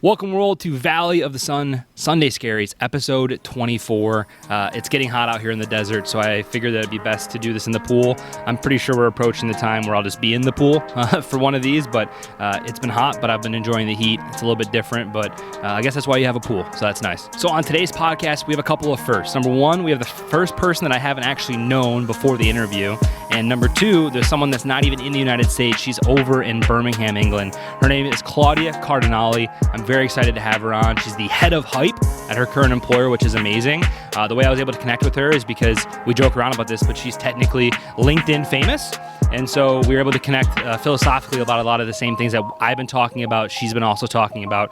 Welcome world to Valley of the Sun Sunday Scaries, episode 24. It's getting hot out here in the desert, so I figured that it'd be best to do this in the pool. I'm pretty sure we're approaching the time where I'll just be in the pool for one of these, but it's been hot, but I've been enjoying the heat. It's a little bit different, but I guess that's why you have a pool, so that's nice. So on today's podcast, we have a couple of firsts. Number one, we have the first person that I haven't actually known before the interview, and number two, there's someone that's not even in the United States. She's over in Birmingham, England. Her name is Claudia Cardinali. I'm very excited to have her on. She's the head of hype at her current employer, which is amazing. The way I was able to connect with her is because we joke around about this, but she's technically LinkedIn famous. And so we were able to connect philosophically about a lot of the same things that I've been talking about, she's been also talking about.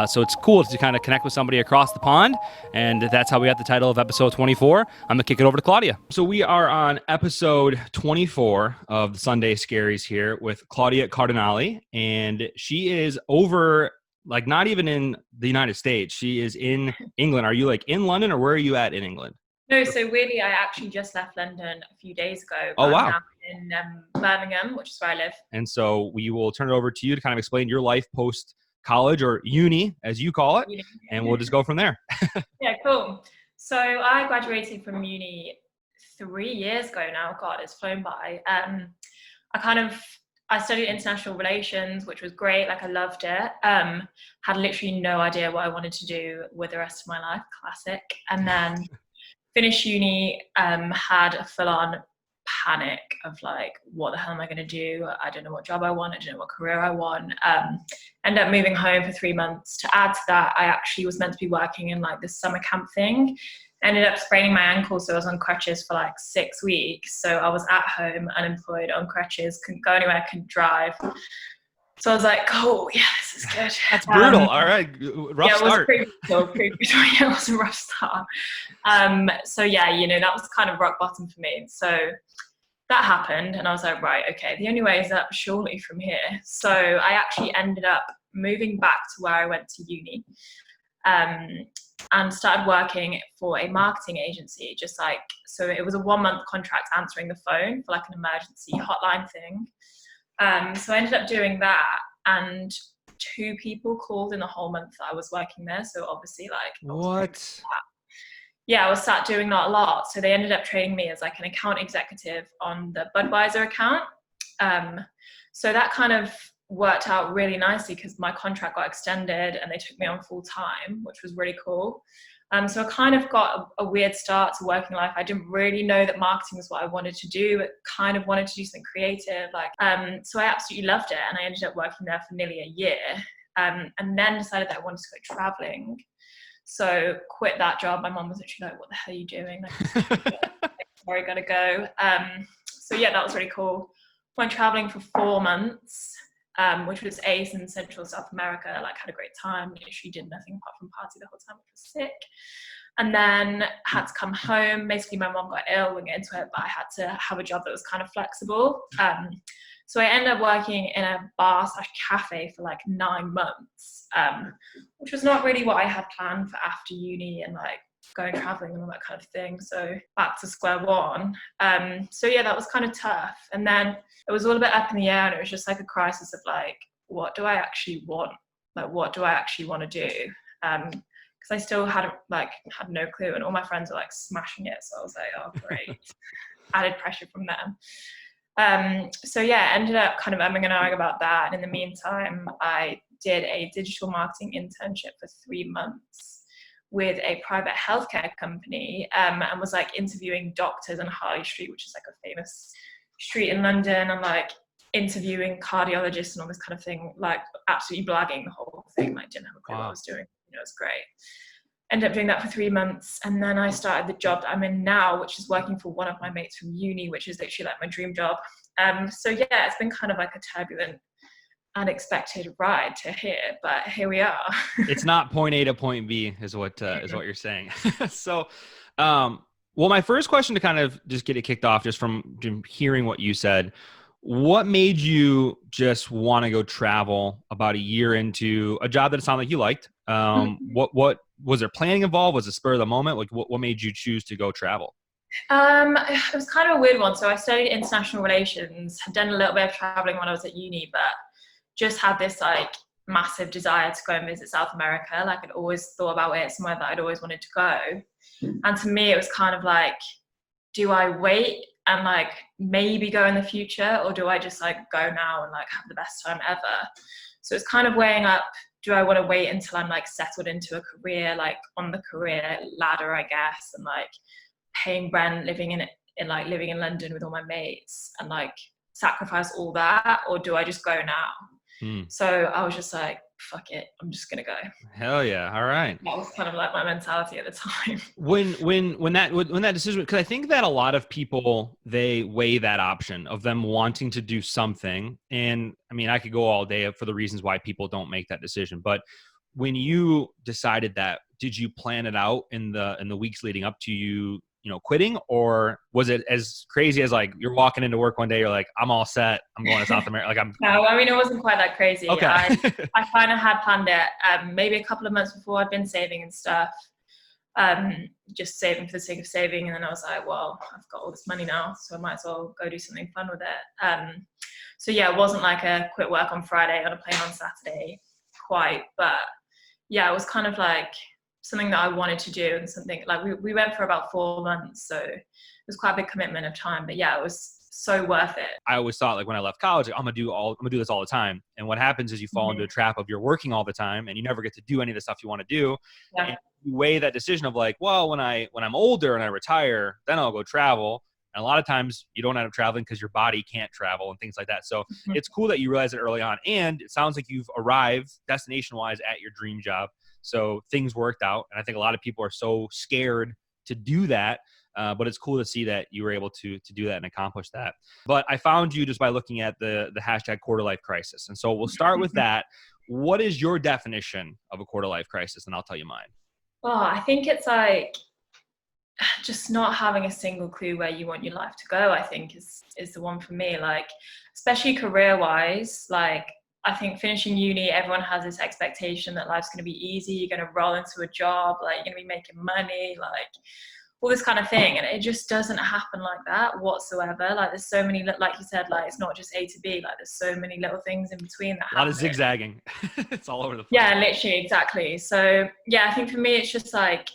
So it's cool to kind of connect with somebody across the pond. And that's how we got the title of episode 24. I'm going to kick it over to Claudia. So we are on episode 24 of the Sunday Scaries here with Claudia Cardinali. And she is over, like, not even in the United States. She is in England. Are you like in London, or where are you at in England? No, so weirdly, I actually just left London a few days ago. Oh, wow. I'm now in Birmingham, which is where I live. And so we will turn it over to you to kind of explain your life post-college, or uni, as you call it, and we'll just go from there. Yeah, cool. So I graduated from uni 3 years ago now. God, it's flown by. I studied international relations, which was great. Like, I loved it. Had literally no idea what I wanted to do with the rest of my life. Classic. And then finished uni, had a full-on panic of like, what the hell am I going to do? I don't know what job I want. I don't know what career I want. Ended up moving home for 3 months. To add to that, I actually was meant to be working in like this summer camp thing. Ended up spraining my ankle, so I was on crutches for like 6 weeks. So I was at home, unemployed, on crutches, couldn't go anywhere, couldn't drive. So I was like, oh, yeah, this is good. That's brutal. All right. Rough start. It was a rough start. So yeah, that was kind of rock bottom for me. So that happened, and I was like, right, okay, the only way is up surely from here. So I actually ended up moving back to where I went to uni, and started working for a marketing agency, so it was a 1-month contract answering the phone for like an emergency hotline thing. So I ended up doing that, and 2 people called in the whole month that I was working there. So obviously, like, what? I was sat doing that a lot. So they ended up training me as like an account executive on the Budweiser account. So that kind of worked out really nicely because my contract got extended and they took me on full time, which was really cool. So I kind of got a weird start to working life. I didn't really know that marketing was what I wanted to do, but kind of wanted to do something creative. So I absolutely loved it. And I ended up working there for nearly a year, and then decided that I wanted to go traveling. So quit that job. My mom was literally like, what the hell are you doing? Sorry, gotta go. So yeah, that was really cool. Went traveling for 4 months, which was ace in Central South America. Like, had a great time. Literally did nothing apart from party the whole time, which was sick. And then had to come home. Basically, my mom got ill. We'll get into it, but I had to have a job that was kind of flexible. So I ended up working in a bar/cafe for like 9 months, which was not really what I had planned for after uni and like going traveling and all that kind of thing. So back to square one. So yeah, that was kind of tough. And then it was all a bit up in the air, and it was just like a crisis of like, what do I actually want? Like, what do I actually want to do? Because I still had no clue, and all my friends were like smashing it. So I was like, oh, great. Added pressure from them. So yeah, ended up kind of umming and ahhing about that. And in the meantime, I did a digital marketing internship for 3 months with a private healthcare company, and was like interviewing doctors on Harley Street, which is like a famous street in London, and like interviewing cardiologists and all this kind of thing, like absolutely blagging the whole thing. Like, didn't have a clue what I was doing. It was great. Ended up doing that for 3 months, and then I started the job that I'm in now, which is working for one of my mates from uni, which is literally like my dream job. So yeah, it's been kind of like a turbulent, unexpected ride to here, but here we are. It's not point A to point B is what you're saying. So, well, my first question to kind of just get it kicked off, just from hearing what you said, what made you just want to go travel about a year into a job that it sounded like you liked? What was there planning involved? Was it spur of the moment? Like, what made you choose to go travel? It was kind of a weird one. So I studied international relations, had done a little bit of traveling when I was at uni, but just had this like massive desire to go and visit South America. Like I'd always thought about it, somewhere that I'd always wanted to go. And to me, it was kind of like, do I wait and like maybe go in the future, or do I just like go now and like have the best time ever? So it's kind of weighing up, do I want to wait until I'm like settled into a career, like on the career ladder, I guess, and like paying rent, living in London with all my mates, and like sacrifice all that, or do I just go now? So I was just like, fuck it, I'm just gonna go. Hell yeah. All right. That was kind of like my mentality at the time. When that decision, because I think that a lot of people, they weigh that option of them wanting to do something. And I mean, I could go all day for the reasons why people don't make that decision. But when you decided that, did you plan it out in the weeks leading up to you quitting, or was it as crazy as like you're walking into work one day, you're like, I'm all set, I'm going to South America? No, I mean, it wasn't quite that crazy. Okay. I kind of had planned it maybe a couple of months before. I'd been saving and stuff, just saving for the sake of saving, and then I was like, well, I've got all this money now, so I might as well go do something fun with it. So yeah, it wasn't like a quit work on Friday on a plane on Saturday quite, but yeah, it was kind of like something that I wanted to do, and something like we went for about 4 months, so it was quite a big commitment of time, but yeah, it was so worth it. I always thought, like, when I left college, like, I'm gonna do this all the time. And what happens is you fall into a trap of you're working all the time and you never get to do any of the stuff you want to do. Yeah. And you weigh that decision of like, well, when I'm older and I retire, then I'll go travel. And a lot of times you don't end up traveling because your body can't travel and things like that. So it's cool that you realize it early on. And it sounds like you've arrived destination-wise at your dream job. So things worked out. And I think a lot of people are so scared to do that. But it's cool to see that you were able to do that and accomplish that. But I found you just by looking at the hashtag quarter life crisis. And so we'll start with that. What is your definition of a quarter life crisis? And I'll tell you mine. Oh, I think it's like just not having a single clue where you want your life to go, I think is the one for me. Like, especially career wise, like I think finishing uni, everyone has this expectation that life's going to be easy. You're going to roll into a job, like you're going to be making money, like all this kind of thing. And it just doesn't happen like that whatsoever. Like there's so many, like you said, like it's not just A to B, like there's so many little things in between that happen. A lot of zigzagging. It's all over the place. Yeah, literally, exactly. So yeah, I think for me, it's just like,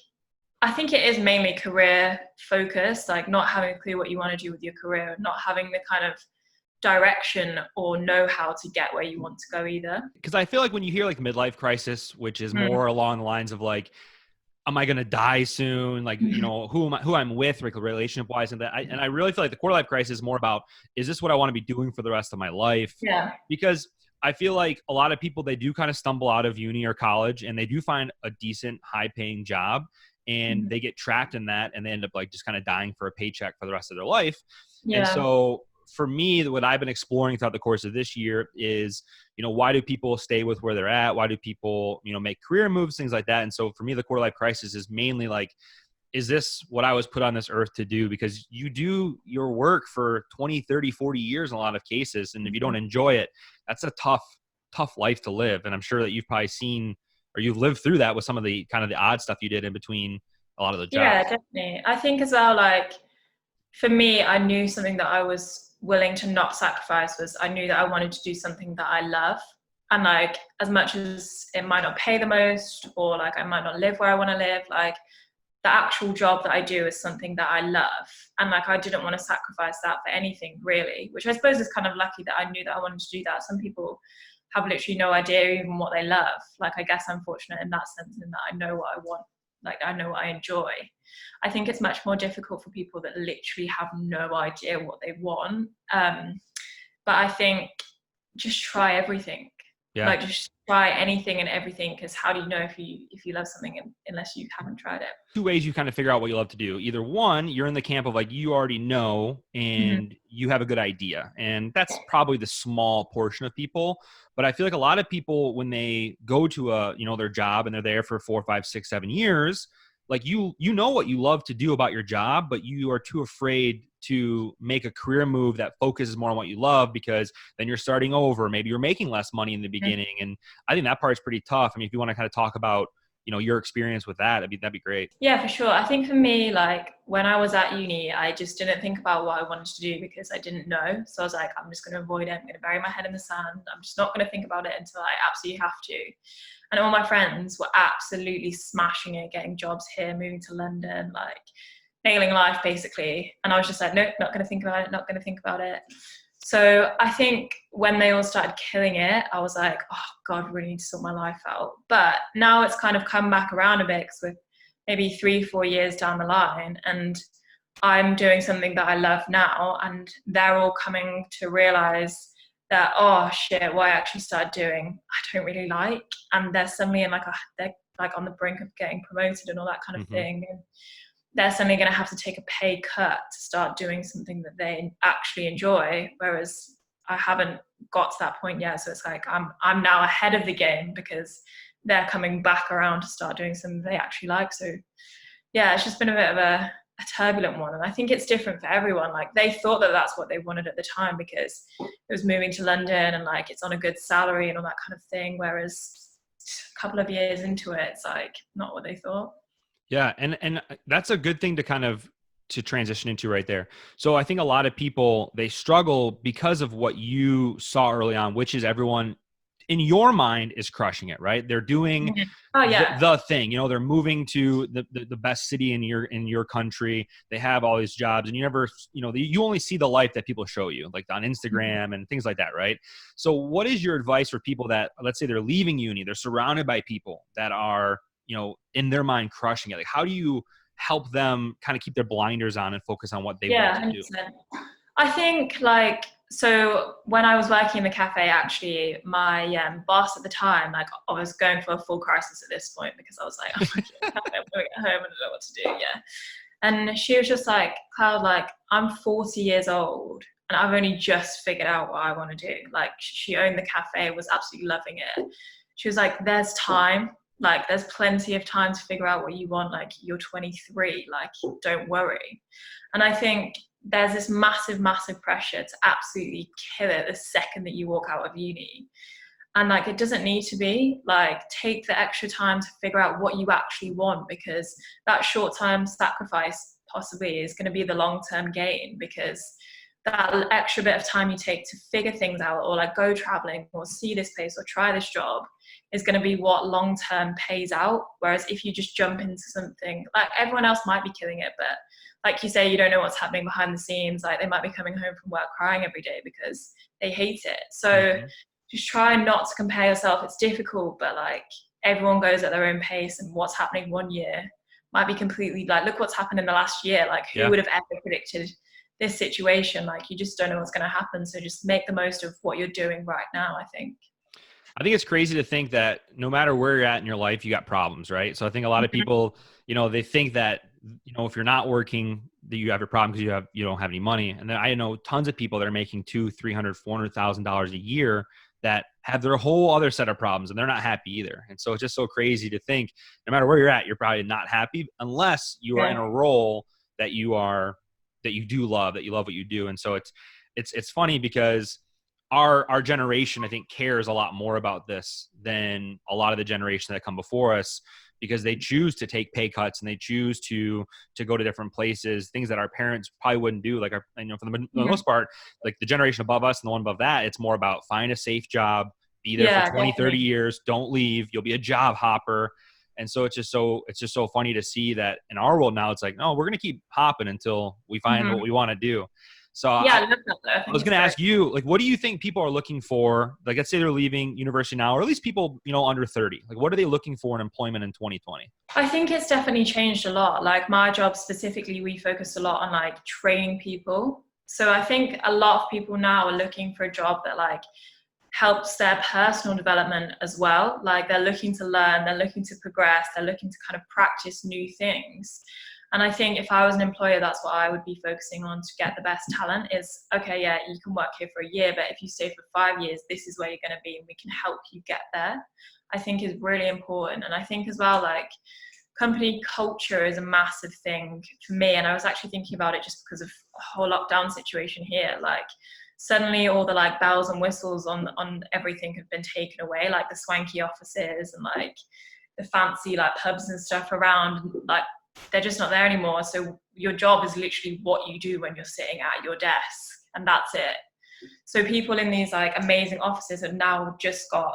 I think it is mainly career focused, like not having a clue what you want to do with your career, not having the kind of direction or know how to get where you want to go either. Because I feel like when you hear like midlife crisis, which is more along the lines of like, am I going to die soon? Like, who I'm with, like relationship wise, and that. And I really feel like the quarter life crisis is more about, is this what I want to be doing for the rest of my life? Yeah. Because I feel like a lot of people, they do kind of stumble out of uni or college and they do find a decent high paying job and they get trapped in that and they end up like just kind of dying for a paycheck for the rest of their life. Yeah. And so for me, what I've been exploring throughout the course of this year is, why do people stay with where they're at? Why do people, make career moves, things like that? And so for me, the quarter life crisis is mainly like, is this what I was put on this earth to do? Because you do your work for 20, 30, 40 years in a lot of cases. And if you don't enjoy it, that's a tough life to live. And I'm sure that you've probably seen, or you've lived through that with some of the kind of the odd stuff you did in between a lot of the jobs. Yeah, definitely. I think as well, like for me, I knew something that I was willing to not sacrifice was I knew that I wanted to do something that I love. And like, as much as it might not pay the most, or like I might not live where I want to live, like the actual job that I do is something that I love. And like, I didn't want to sacrifice that for anything really, which I suppose is kind of lucky that I knew that I wanted to do that. Some people have literally no idea even what they love. Like, I guess I'm fortunate in that sense, in that I know what I want. Like, I know what I enjoy. I think it's much more difficult for people that literally have no idea what they want. But I think just try everything. Yeah. Like, just try anything and everything, because how do you know if you love something unless you haven't tried it? Two ways you kind of figure out what you love to do. Either one, you're in the camp of like, you already know and you have a good idea. And that's probably the small portion of people. But I feel like a lot of people, when they go to their job and they're there for 4, 5, 6, 7 years, like you know what you love to do about your job, but you are too afraid to make a career move that focuses more on what you love, because then you're starting over. Maybe you're making less money in the beginning. And I think that part is pretty tough. I mean, if you want to kind of talk about, your experience with that. That'd be great. Yeah, for sure. I think for me, like when I was at uni, I just didn't think about what I wanted to do because I didn't know. So I was like, I'm just going to avoid it. I'm going to bury my head in the sand. I'm just not going to think about it until I absolutely have to. And all my friends were absolutely smashing it, getting jobs here, moving to London, like nailing life basically. And I was just like, nope, not going to think about it, not going to think about it. So I think when they all started killing it, I was like, oh God, I really need to sort my life out. But now it's kind of come back around a bit because we're maybe 3-4 years down the line and I'm doing something that I love now, and they're all coming to realize that, oh shit, what I actually started doing, I don't really like. And they're suddenly in they're like on the brink of getting promoted and all that kind of thing. And they're suddenly going to have to take a pay cut to start doing something that they actually enjoy, whereas I haven't got to that point yet. So it's like I'm now ahead of the game because they're coming back around to start doing something they actually like. So yeah, it's just been a bit of a turbulent one, and I think it's different for everyone. Like they thought that that's what they wanted at the time because it was moving to London and like it's on a good salary and all that kind of thing, whereas a couple of years into it, it's like not what they thought. Yeah. And that's a good thing to kind of to transition into right there. So I think a lot of people, they struggle because of what you saw early on, which is everyone in your mind is crushing it, right? They're doing Oh yeah. the thing, they're moving to the best city in your country. They have all these jobs, and you never, you only see the life that people show you, like on Instagram and things like that, right? So what is your advice for people that, let's say they're leaving uni, they're surrounded by people that are, in their mind crushing it? Like, how do you help them kind of keep their blinders on and focus on what they want to 100%. I think so when I was working in the cafe, actually, my boss at the time, like I was going for a full crisis at this point because I was like, oh my God, I'm going to get home and I don't know what to do. Yeah. And she was just like, Cloud, like I'm 40 years old and I've only just figured out what I want to do. Like she owned the cafe, was absolutely loving it. She was like, there's time. Like there's plenty of time to figure out what you want. Like you're 23, like don't worry. And I think there's this massive pressure to absolutely kill it the second that you walk out of uni. And like it doesn't need to be. Like take the extra time to figure out what you actually want, because that short-term sacrifice possibly is going to be the long-term gain, because that extra bit of time you take to figure things out, or like go traveling or see this place or try this job, is going to be what long-term pays out. Whereas if you just jump into something, like everyone else might be killing it, but like you say, you don't know what's happening behind the scenes. Like they might be coming home from work crying every day because they hate it. So just try not to compare yourself. It's difficult, but like everyone goes at their own pace, and what's happening one year might be completely, like, look what's happened in the last year. Like who would have ever predicted this situation? Like you just don't know what's going to happen. So just make the most of what you're doing right now, I think. I think it's crazy to think that no matter where you're at in your life, you got problems, right? So I think a lot of people, they think that, if you're not working, that you have your problem because you don't have any money. And then I know tons of people that are making $200,000, $300,000, $400,000 a year that have their whole other set of problems, and they're not happy either. And so it's just so crazy to think no matter where you're at, you're probably not happy unless you are in a role that you do love, that you love what you do. And so it's funny because our generation, I think, cares a lot more about this than a lot of the generation that come before us, because they choose to take pay cuts and they choose to go to different places, things that our parents probably wouldn't do. Like, for the most part, like the generation above us and the one above that, it's more about find a safe job, be there for 20, 30 years, don't leave, you'll be a job hopper. And so it's just so funny to see that in our world now, it's like, no, we're going to keep hopping until we find what we want to do. So yeah, I love that though. I was going to ask you, like, what do you think people are looking for? Like, let's say they're leaving university now, or at least people, under 30. Like, what are they looking for in employment in 2020? I think it's definitely changed a lot. Like my job specifically, we focus a lot on like training people. So I think a lot of people now are looking for a job that like helps their personal development as well. Like they're looking to learn, they're looking to progress, they're looking to kind of practice new things. And I think if I was an employer, that's what I would be focusing on to get the best talent is, okay, yeah, you can work here for a year, but if you stay for 5 years, this is where you're going to be and we can help you get there, I think is really important. And I think as well, like company culture is a massive thing for me. And I was actually thinking about it just because of the whole lockdown situation here. Like suddenly all the like bells and whistles on everything have been taken away, like the swanky offices and like the fancy like pubs and stuff around, like they're just not there anymore. So your job is literally what you do when you're sitting at your desk, and that's it. So people in these like amazing offices have now just got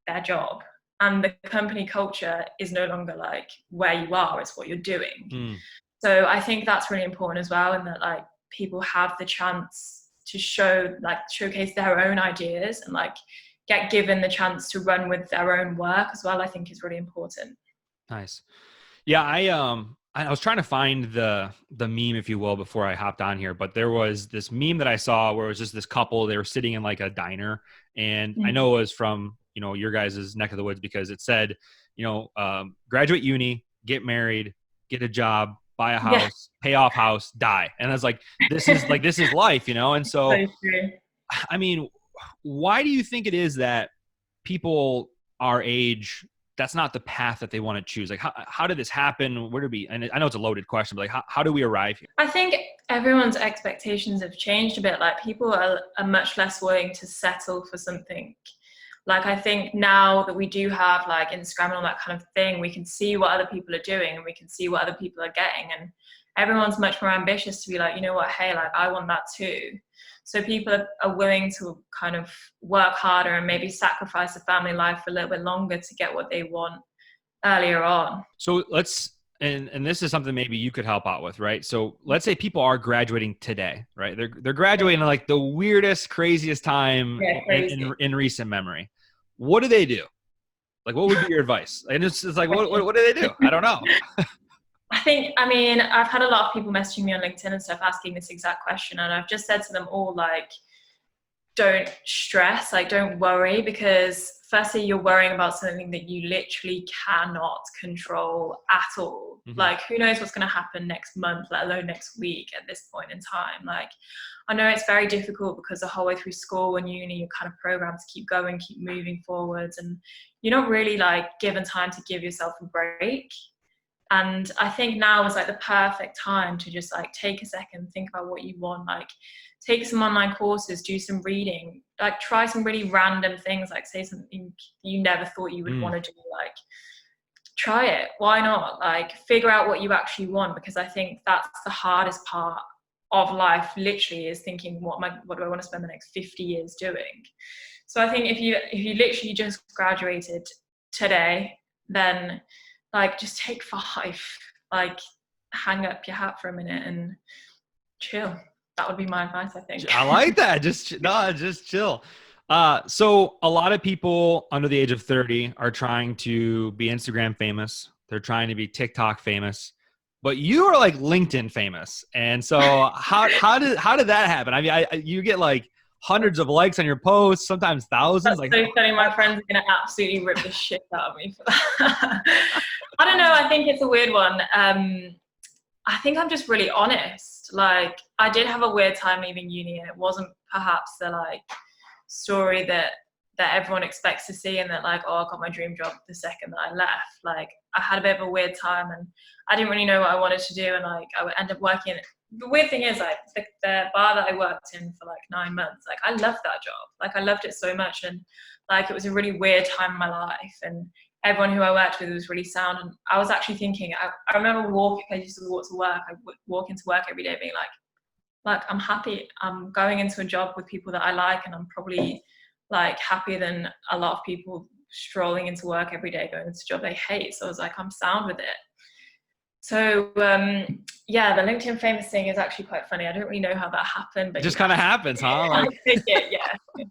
their job, and the company culture is no longer like where you are, it's what you're doing. So I think that's really important as well, and that like people have the chance to showcase their own ideas and like get given the chance to run with their own work as well, I think is really important. Nice. Yeah, I was trying to find the meme, if you will, before I hopped on here, but there was this meme that I saw where it was just this couple, they were sitting in like a diner, and I know it was from, you know, your guys' neck of the woods, because it said, you know, graduate uni, get married, get a job, buy a house, pay off house, die. And I was like, this is life, you know? And so, I mean, why do you think it is that people our age, that's not the path that they want to choose? Like, how did this happen? Where did we, and I know it's a loaded question, but like, how do we arrive here? I think everyone's expectations have changed a bit. Like people are much less willing to settle for something. Like I think now that we do have like Instagram and all that kind of thing, we can see what other people are doing and we can see what other people are getting. And everyone's much more ambitious to be like, you know what, hey, like I want that too. So people are willing to kind of work harder and maybe sacrifice the family life for a little bit longer to get what they want earlier on. So let's, and this is something maybe you could help out with, right? So let's say people are graduating today, right? They're graduating in like the weirdest, craziest time in recent memory. What do they do? Like, what would be your advice? And it's like, what do they do? I don't know. I mean, I've had a lot of people messaging me on LinkedIn and stuff asking this exact question. And I've just said to them all, like, don't stress, like, don't worry, because firstly, you're worrying about something that you literally cannot control at all. Mm-hmm. Like, who knows what's going to happen next month, let alone next week at this point in time. Like, I know it's very difficult because the whole way through school and uni, you're kind of programmed to keep going, keep moving forwards. And you're not really, like, given time to give yourself a break. And I think now is like the perfect time to just like take a second, think about what you want, like take some online courses, do some reading, like try some really random things, like say something you never thought you would want to do, like try it. Why not? Like figure out what you actually want, because I think that's the hardest part of life, literally, is thinking what do I want to spend the next 50 years doing? So I think if you literally just graduated today, then like just take 5, like hang up your hat for a minute and chill. That would be my advice, I think. I like that. Just chill. So a lot of people under the age of 30 are trying to be Instagram famous. They're trying to be TikTok famous, but you are like LinkedIn famous. And so how did that happen? I mean, you get like hundreds of likes on your posts, sometimes thousands. That's so funny. My friends are going to absolutely rip the shit out of me for that. I don't know. I think it's a weird one. I think I'm just really honest. Like, I did have a weird time leaving uni, and it wasn't perhaps the like story that everyone expects to see, and that like, oh, I got my dream job the second that I left. Like, I had a bit of a weird time, and I didn't really know what I wanted to do, and like I would end up working. The weird thing is, like, the bar that I worked in for like 9 months, like I loved that job. Like I loved it so much, and like it was a really weird time in my life, and everyone who I worked with was really sound. And I was actually thinking, I remember I used to walk to work. I would walk into work every day being like I'm happy. I'm going into a job with people that I like, and I'm probably like happier than a lot of people strolling into work every day going into a job they hate. So I was like, I'm sound with it. So yeah, the LinkedIn famous thing is actually quite funny. I don't really know how that happened, but it just kind of happens, huh? Like, yeah.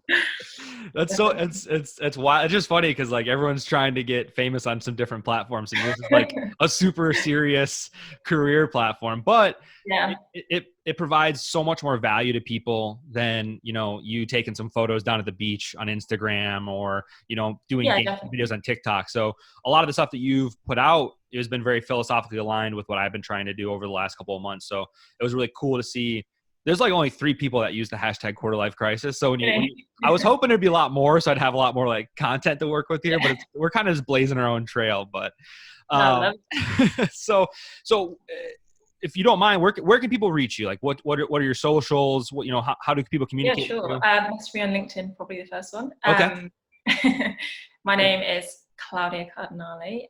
That's so it's wild. It's just funny because like everyone's trying to get famous on some different platforms, and this is like a super serious career platform. But yeah, it provides so much more value to people than, you know, you taking some photos down at the beach on Instagram, or, you know, doing videos on TikTok. So a lot of the stuff that you've put out has been very philosophically aligned with what I've been trying to do over the last couple of months. So it was really cool to see. There's like only 3 people that use the hashtag quarter-life crisis. So I was hoping there'd be a lot more, so I'd have a lot more like content to work with here, but we're kind of just blazing our own trail. But so if you don't mind, where can people reach you? Like what are your socials? What, you know, how do people communicate? Yeah, sure. Message me on LinkedIn, probably the first one. Okay. My name is Claudia Cardinali.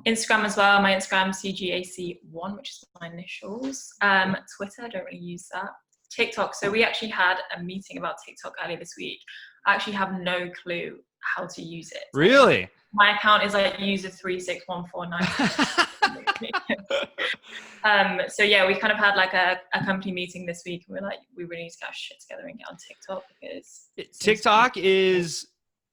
Instagram as well. My Instagram CGAC1, which is my initials. Twitter, I don't really use that. TikTok. So we actually had a meeting about TikTok earlier this week. I actually have no clue how to use it. Really? My account is like user 36149. So yeah, we kind of had like a company meeting this week, and we're like, we really need to get our shit together and get on TikTok because TikTok is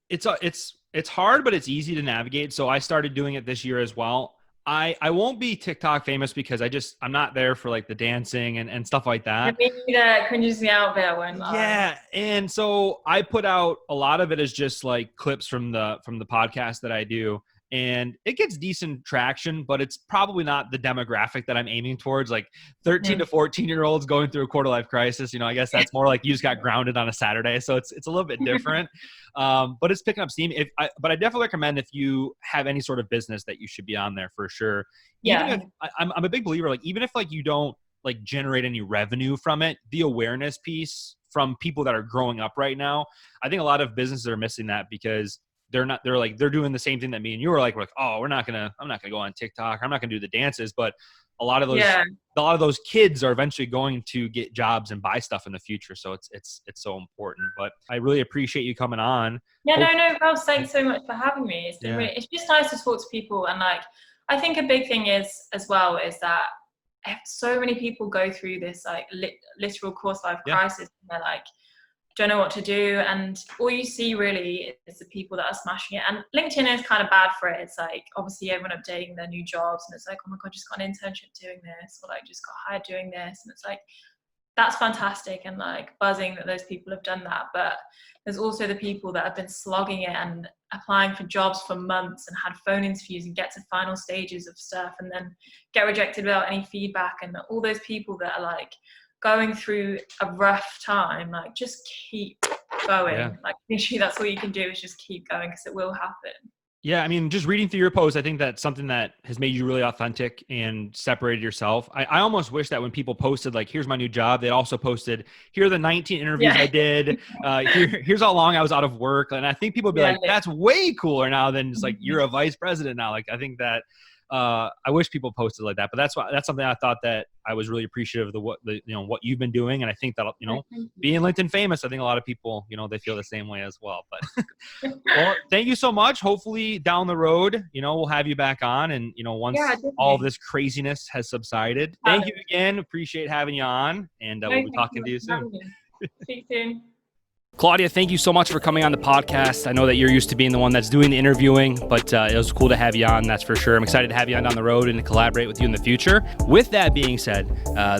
it's hard, but it's easy to navigate. So I started doing it this year as well. I won't be TikTok famous because I'm not there for like the dancing and stuff like that. Me neither. Cringes me out there when yeah. And so I put out a lot of it as just like clips from the podcast that I do. And it gets decent traction, but it's probably not the demographic that I'm aiming towards, like 13 to 14-year-olds going through a quarter life crisis. I guess that's more like you just got grounded on a Saturday. So it's a little bit different, but it's picking up steam. But I definitely recommend if you have any sort of business that you should be on there for sure. Yeah. Even if, I'm a big believer, like even if like you don't like generate any revenue from it, the awareness piece from people that are growing up right now, I think a lot of businesses are missing that because they're doing the same thing that me and you were like, oh, I'm not gonna go on TikTok. I'm not gonna do the dances. But a lot of those kids are eventually going to get jobs and buy stuff in the future. So it's so important. But I really appreciate you coming on. Yeah, no, Ralph, thanks so much for having me. It's been it's just nice to talk to people. And like, I think a big thing is that so many people go through this like literal course life crisis, and they're like, don't know what to do, and all you see really is the people that are smashing it. And LinkedIn is kind of bad for it. It's like obviously everyone updating their new jobs, and it's like, oh my god, just got an internship doing this, or like just got hired doing this, and it's like, that's fantastic and like buzzing that those people have done that. But there's also the people that have been slogging it and applying for jobs for months and had phone interviews and get to final stages of stuff and then get rejected without any feedback, and all those people that are like going through a rough time, like just keep going. Like literally that's all you can do is just keep going, because it will happen. Yeah, I mean, just reading through your posts, I think that's something that has made you really authentic and separated yourself. I almost wish that when people posted like, here's my new job, they also posted, here are the 19 interviews I did, here's how long I was out of work. And I think people would be like, that's way cooler now than just like, you're a vice president now. Like, I think that I wish people posted like that, but that's something I thought that I was really appreciative of what you've been doing. And I think that, being LinkedIn famous, I think a lot of people, they feel the same way as well, but well, thank you so much. Hopefully down the road, we'll have you back on, and, once all of this craziness has subsided. Thank you again. Appreciate having you on, and we'll be talking to you soon. Speak soon. Claudia, thank you so much for coming on the podcast. I know that you're used to being the one that's doing the interviewing, but it was cool to have you on, that's for sure. I'm excited to have you on down the road and to collaborate with you in the future. With that being said,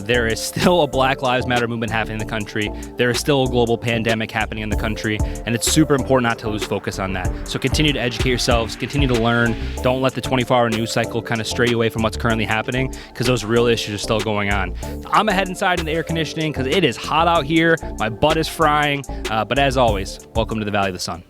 there is still a Black Lives Matter movement happening in the country. There is still a global pandemic happening in the country, and it's super important not to lose focus on that. So continue to educate yourselves, continue to learn. Don't let the 24-hour news cycle kind of stray you away from what's currently happening, because those real issues are still going on. I'm gonna head inside in the air conditioning because it is hot out here. My butt is frying. But as always, welcome to the Valley of the Sun.